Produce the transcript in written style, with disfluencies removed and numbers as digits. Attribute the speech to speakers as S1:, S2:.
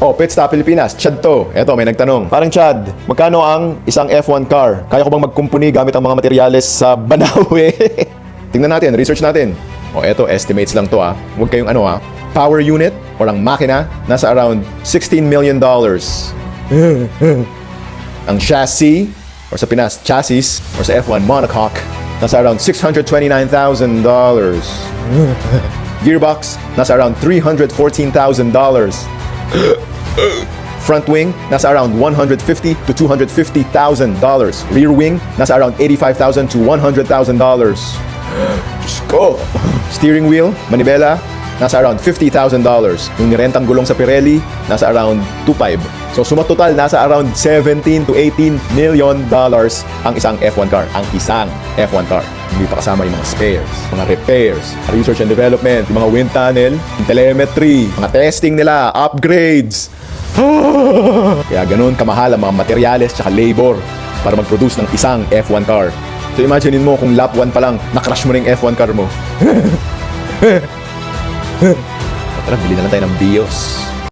S1: Oh, Pit Stop Pilipinas, Chad to. Eto, may nagtanong. Parang Chad, magkano ang isang F1 car? Kaya ko bang magkumpuni gamit ang mga materyales sa Banawe? Tingnan natin, research natin. Oh, eto, estimates lang to Huwag kayong power unit or ang makina, nasa around $16 million. Ang chassis, or sa Pinas, chassis, or sa F1 monocoque, nasa around $629,000. Gearbox, nasa around $314,000. Front wing, nasa around $150,000 to $250,000. Rear wing, nasa around $85,000 to $100,000. Diyos ko! Steering wheel, manibela, nasa around $50,000. Yung nirentang gulong sa Pirelli, nasa around $2.5. So sumatotal, nasa around $17 to $18 million ang isang F1 car. Ang isang F1 car. Hindi pa kasama yung mga spares, mga repairs, research and development, yung mga wind tunnel, telemetry, mga testing nila, upgrades. Kaya ganun kamahal ang mga materyales tsaka labor para mag-produce ng isang F1 car. So imaginein mo kung lap 1 pa lang, na-crash mo rin yung F1 car mo. Tara, bili na lang tayo ng BIOS.